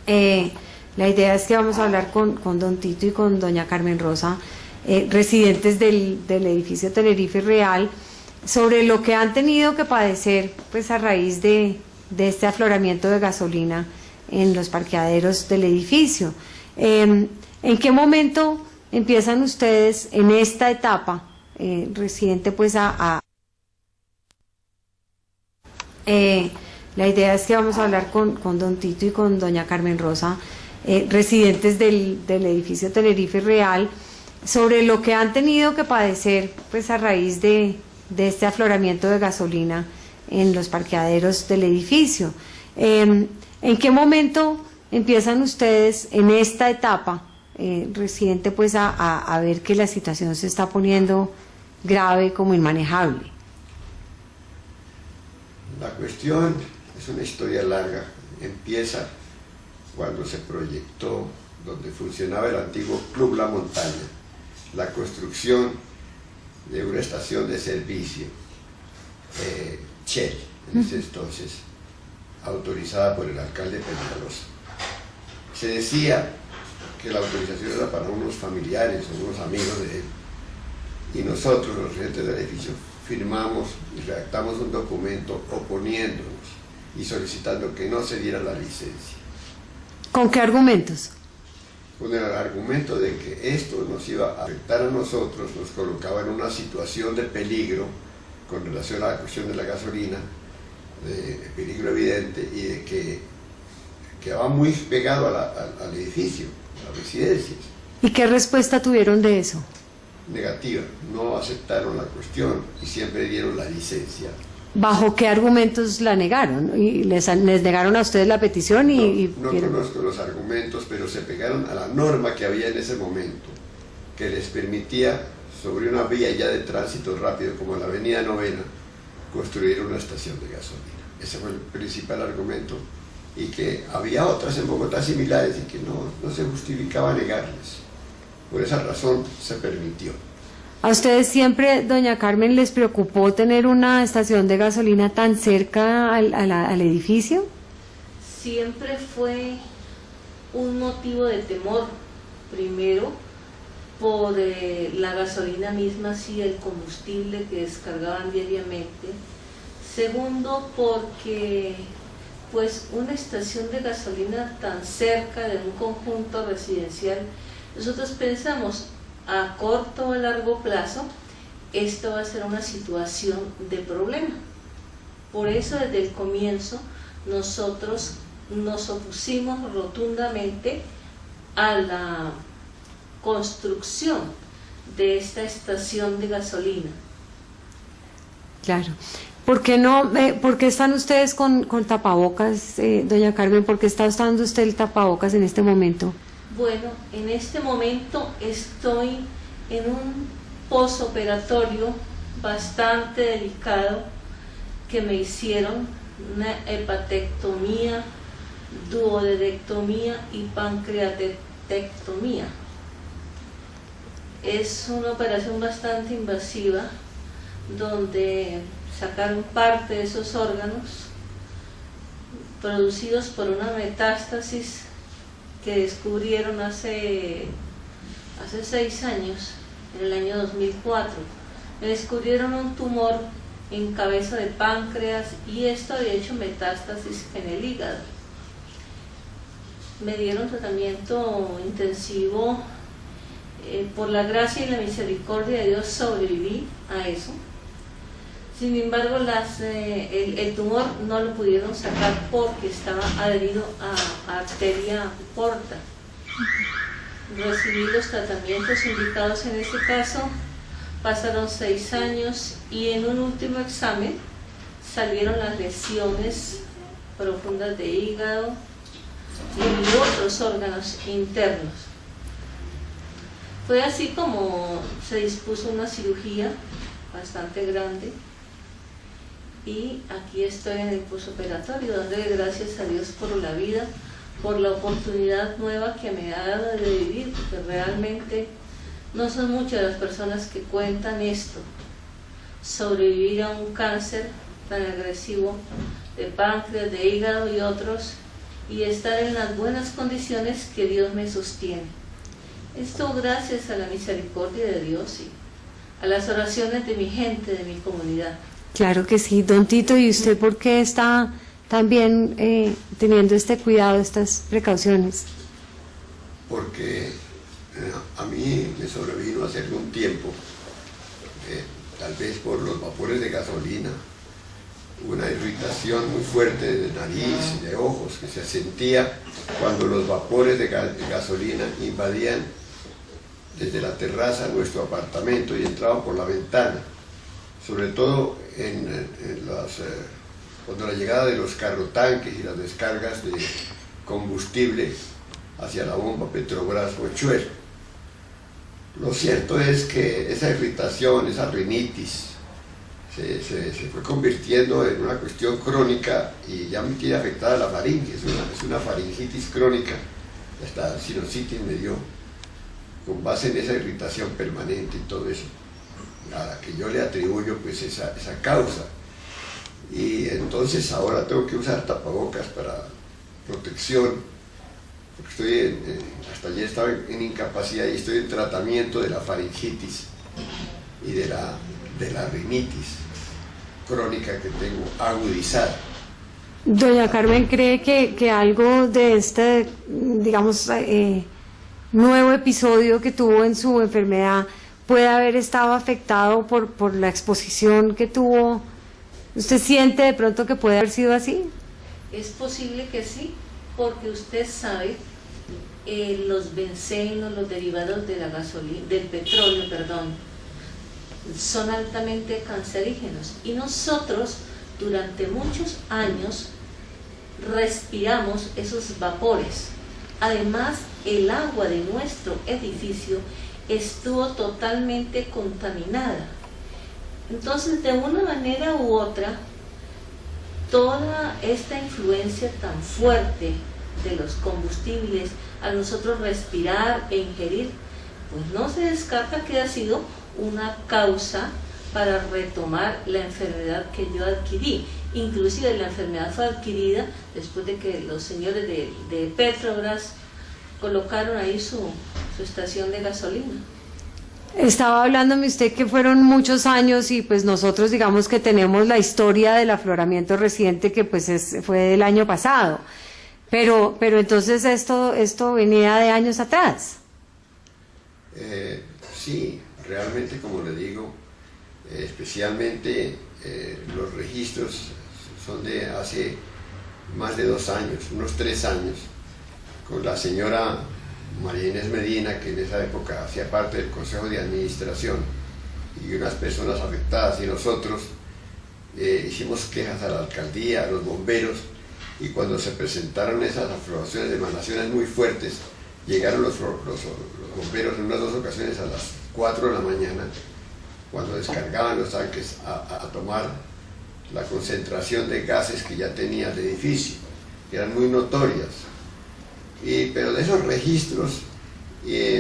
La idea es que vamos a hablar con don Tito y con doña Carmen Rosa, residentes del edificio Tenerife Real, sobre lo que han tenido que padecer pues a raíz de este afloramiento de gasolina en los parqueaderos del edificio. ¿En qué momento empiezan ustedes en esta etapa residente pues la idea es que vamos a hablar con don Tito y con doña Carmen Rosa, residentes del edificio Tenerife Real, sobre lo que han tenido que padecer pues a raíz de este afloramiento de gasolina en los parqueaderos del edificio. ¿En qué momento empiezan ustedes en esta etapa residente pues a ver que la situación se está poniendo grave, como inmanejable? La cuestión es una historia larga. Empieza cuando se proyectó, donde funcionaba el antiguo Club La Montaña, la construcción de una estación de servicio, Shell, en ese entonces, autorizada por el alcalde Peñalosa. Se decía que la autorización era para unos familiares o unos amigos de él, y nosotros, los residentes del edificio, firmamos y redactamos un documento oponiéndonos y solicitando que no se diera la licencia. ¿Con qué argumentos? Con el argumento de que esto nos iba a afectar a nosotros, nos colocaba en una situación de peligro con relación a la cuestión de la gasolina, de peligro evidente, y de que quedaba muy pegado al edificio, a las residencias. ¿Y qué respuesta tuvieron de eso? Negativa, no aceptaron la cuestión y siempre dieron la licencia. ¿Bajo qué argumentos la negaron? ¿Y les negaron a ustedes la petición? No conozco los argumentos, pero se pegaron a la norma que había en ese momento, que les permitía, sobre una vía ya de tránsito rápido como la avenida Novena, construir una estación de gasolina. Ese fue el principal argumento, y que había otras en Bogotá similares y que no se justificaba negarles. Por esa razón se permitió. ¿A ustedes siempre, doña Carmen, les preocupó tener una estación de gasolina tan cerca al edificio? Siempre fue un motivo de temor, primero por la gasolina misma, sí, el combustible que descargaban diariamente. Segundo, porque pues una estación de gasolina tan cerca de un conjunto residencial, nosotros pensamos a corto o a largo plazo esto va a ser una situación de problema. Por eso desde el comienzo nosotros nos opusimos rotundamente a la construcción de esta estación de gasolina. Claro. ¿Por qué no? ¿Por qué están ustedes con tapabocas, doña Carmen? ¿Por qué está usando usted el tapabocas en este momento? Bueno, en este momento estoy en un posoperatorio bastante delicado que me hicieron, una hepatectomía, duodenectomía y pancreatectomía. Es una operación bastante invasiva donde sacaron parte de esos órganos producidos por una metástasis que descubrieron hace 6 años, en el año 2004. Me descubrieron un tumor en cabeza de páncreas y esto había hecho metástasis en el hígado. Me dieron tratamiento intensivo, por la gracia y la misericordia de Dios sobreviví a eso. Sin embargo, el tumor no lo pudieron sacar porque estaba adherido a arteria porta. Recibí los tratamientos indicados en ese caso, pasaron 6 años y en un último examen salieron las lesiones profundas de hígado y otros órganos internos. Fue así como se dispuso una cirugía bastante grande. Y aquí estoy en el posoperatorio, dándole gracias a Dios por la vida, por la oportunidad nueva que me ha dado de vivir, porque realmente no son muchas las personas que cuentan esto, sobrevivir a un cáncer tan agresivo de páncreas, de hígado y otros, y estar en las buenas condiciones que Dios me sostiene. Esto gracias a la misericordia de Dios y a las oraciones de mi gente, de mi comunidad. Claro que sí. Don Tito, ¿y usted por qué está también teniendo este cuidado, estas precauciones? Porque a mí me sobrevino hace algún tiempo, tal vez por los vapores de gasolina, una irritación muy fuerte de nariz y de ojos que se sentía cuando los vapores de gasolina invadían desde la terraza nuestro apartamento y entraban por la ventana, sobre todo cuando la llegada de los carrotanques y las descargas de combustible hacia la bomba Petrobras Mochuelo. Lo cierto es que esa irritación, esa rinitis, se fue convirtiendo en una cuestión crónica y ya me tiene afectada la faringe, es una faringitis crónica, hasta sinusitis me dio, con base en esa irritación permanente y todo eso, a la que yo le atribuyo pues esa causa. Y entonces ahora tengo que usar tapabocas para protección, porque hasta ayer estaba en incapacidad y estoy en tratamiento de la faringitis y de la rinitis crónica que tengo agudizada. Doña Carmen, ¿cree que algo de este, digamos, nuevo episodio que tuvo en su enfermedad puede haber estado afectado por la exposición que tuvo? ¿Usted siente de pronto que puede haber sido así? Es posible que sí, porque usted sabe, los bencenos, los derivados de la gasolina, del petróleo, son altamente cancerígenos y nosotros durante muchos años respiramos esos vapores. Además, el agua de nuestro edificio estuvo totalmente contaminada. Entonces, de una manera u otra, toda esta influencia tan fuerte de los combustibles a nosotros respirar e ingerir, pues no se descarta que ha sido una causa para retomar la enfermedad que yo adquirí. Inclusive la enfermedad fue adquirida después de que los señores de Petrobras colocaron ahí su estación de gasolina. Estaba hablándome usted que fueron muchos años y pues nosotros digamos que tenemos la historia del afloramiento reciente que pues fue del año pasado, pero entonces esto venía de años atrás. Sí, realmente como le digo, especialmente los registros son de hace más de 2 años, unos 3 años, con la señora María Inés Medina, que en esa época hacía parte del Consejo de Administración, y unas personas afectadas, y nosotros hicimos quejas a la alcaldía, a los bomberos, y cuando se presentaron esas afloraciones de emanaciones muy fuertes, llegaron los bomberos en unas 2 ocasiones a las 4 de la mañana, cuando descargaban los tanques a tomar la concentración de gases que ya tenía el edificio, que eran muy notorias. Pero de esos registros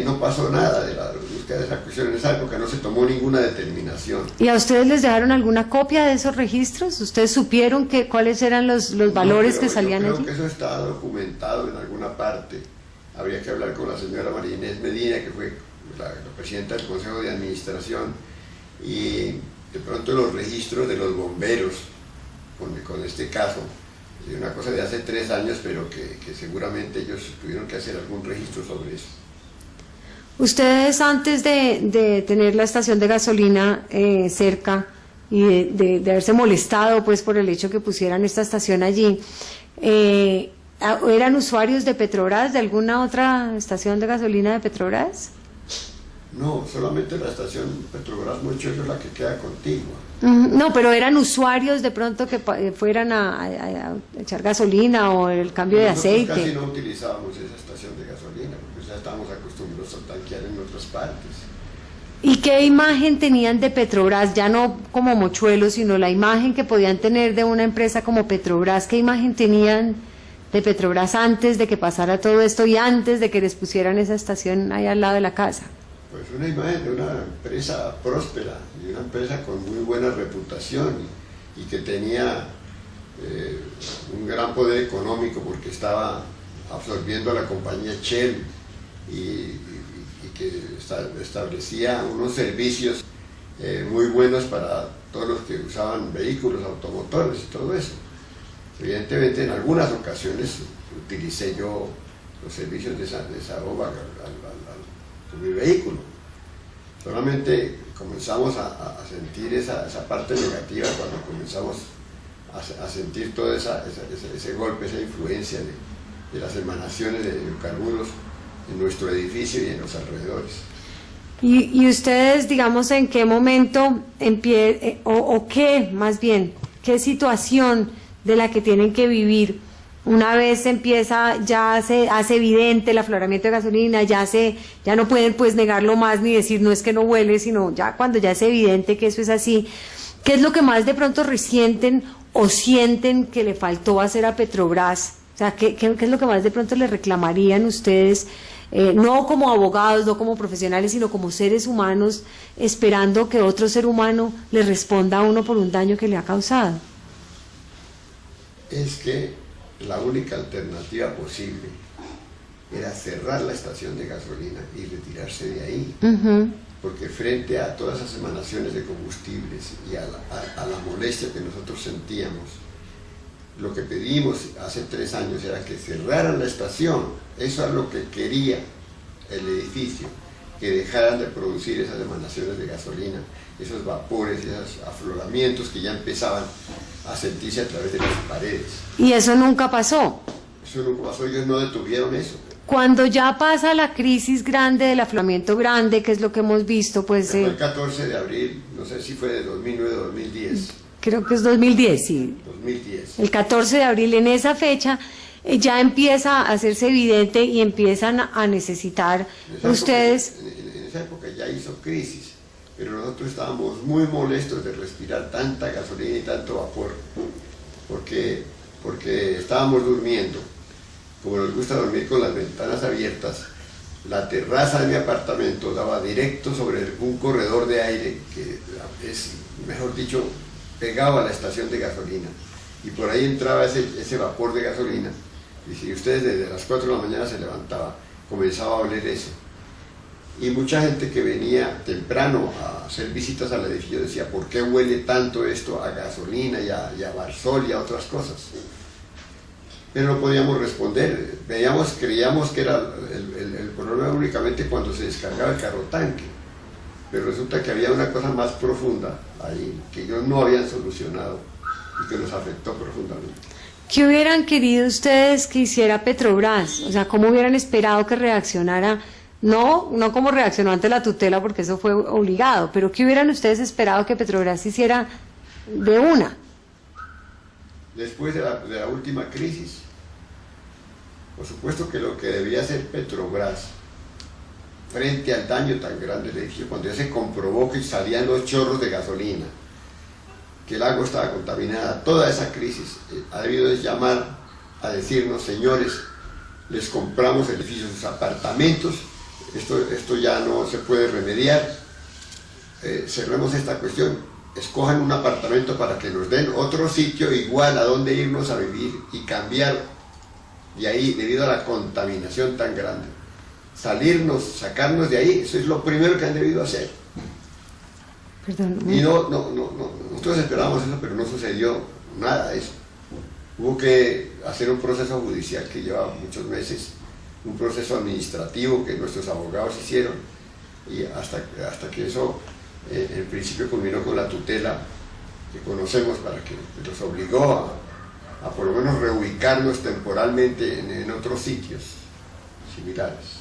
no pasó nada de la búsqueda de esa cuestión. En esa época no se tomó ninguna determinación. ¿Y a ustedes les dejaron alguna copia de esos registros? ¿Ustedes supieron cuáles eran los valores que salían allí? Yo creo que eso está documentado en alguna parte. Habría que hablar con la señora María Inés Medina, que fue la presidenta del Consejo de Administración, y de pronto los registros de los bomberos con este caso, de una cosa de hace 3 años, pero que seguramente ellos tuvieron que hacer algún registro sobre eso. Ustedes antes de tener la estación de gasolina cerca y de haberse molestado pues por el hecho que pusieran esta estación allí, ¿eran usuarios de Petrobras, de alguna otra estación de gasolina de Petrobras? No, solamente la estación Petrobras Mochuelo es la que queda contigua. No, pero eran usuarios de pronto que fueran a echar gasolina o el cambio de aceite. Nosotros casi no utilizábamos esa estación de gasolina porque ya estábamos acostumbrados a tanquear en otras partes. ¿Y qué imagen tenían de Petrobras? Ya no como Mochuelo, sino la imagen que podían tener de una empresa como Petrobras. ¿Qué imagen tenían de Petrobras antes de que pasara todo esto y antes de que les pusieran esa estación ahí al lado de la casa? Pues una imagen de una empresa próspera y una empresa con muy buena reputación y que tenía un gran poder económico porque estaba absorbiendo a la compañía Shell y que establecía unos servicios muy buenos para todos los que usaban vehículos, automotores y todo eso. Evidentemente, en algunas ocasiones utilicé yo los servicios de Saoba con mi vehículo. Solamente comenzamos a sentir esa parte negativa cuando comenzamos a sentir todo ese golpe, esa influencia de las emanaciones de hidrocarburos en nuestro edificio y en los alrededores. Y ustedes, digamos, ¿en qué momento o qué, más bien, qué situación de la que tienen que vivir una vez empieza, ya se hace evidente el afloramiento de gasolina, ya no pueden pues negarlo más ni decir no es que no huele, sino ya cuando ya es evidente que eso es así? ¿Qué es lo que más de pronto resienten o sienten que le faltó hacer a Petrobras? O sea, ¿qué es lo que más de pronto le reclamarían ustedes? No como abogados, no como profesionales, sino como seres humanos, esperando que otro ser humano le responda a uno por un daño que le ha causado. Es que la única alternativa posible era cerrar la estación de gasolina y retirarse de ahí, porque frente a todas esas emanaciones de combustibles y a la molestia que nosotros sentíamos, lo que pedimos hace 3 años era que cerraran la estación. Eso es lo que quería el edificio, que dejaran de producir esas emanaciones de gasolina, esos vapores, esos afloramientos que ya empezaban a sentirse a través de las paredes. Y eso nunca pasó. Eso nunca pasó, ellos no detuvieron eso. Cuando ya pasa la crisis grande del afloramiento grande, que es lo que hemos visto, pues... Fue el 14 de abril, no sé si fue de 2009 o 2010. Creo que es 2010, sí. 2010. El 14 de abril, en esa fecha, ya empieza a hacerse evidente y empiezan a necesitar ustedes... En esa época ya hizo crisis, pero nosotros estábamos muy molestos de respirar tanta gasolina y tanto vapor, porque estábamos durmiendo. Como nos gusta dormir con las ventanas abiertas, la terraza de mi apartamento daba directo sobre un corredor de aire que es, mejor dicho, pegado a la estación de gasolina, y por ahí entraba ese vapor de gasolina, y si ustedes desde las 4 de la mañana se levantaba, comenzaba a oler eso. Y mucha gente que venía temprano a hacer visitas al edificio decía, ¿por qué huele tanto esto a gasolina y a barzol y a otras cosas? Pero no podíamos responder, creíamos que era el problema únicamente cuando se descargaba el carro tanque, pero resulta que había una cosa más profunda ahí, que ellos no habían solucionado y que nos afectó profundamente. ¿Qué hubieran querido ustedes que hiciera Petrobras? O sea, ¿cómo hubieran esperado que reaccionara? No como reaccionó ante la tutela, porque eso fue obligado, pero ¿qué hubieran ustedes esperado que Petrobras hiciera de una? Después de la última crisis, por supuesto que lo que debía hacer Petrobras frente al daño tan grande del edificio, cuando ya se comprobó que salían los chorros de gasolina, que el agua estaba contaminada, toda esa crisis, ha debido de llamar a decirnos, señores, les compramos el edificio, sus apartamentos, esto ya no se puede remediar, cerremos esta cuestión, escojan un apartamento para que nos den otro sitio igual a donde irnos a vivir y cambiar de ahí debido a la contaminación tan grande. Sacarnos de ahí, eso es lo primero que han debido hacer. Perdón. Y nosotros esperábamos eso, pero no sucedió nada de eso. Hubo que hacer un proceso judicial que lleva muchos meses, un proceso administrativo que nuestros abogados hicieron, y hasta que eso en principio culminó con la tutela que conocemos, para que nos obligó a por lo menos reubicarnos temporalmente en otros sitios similares.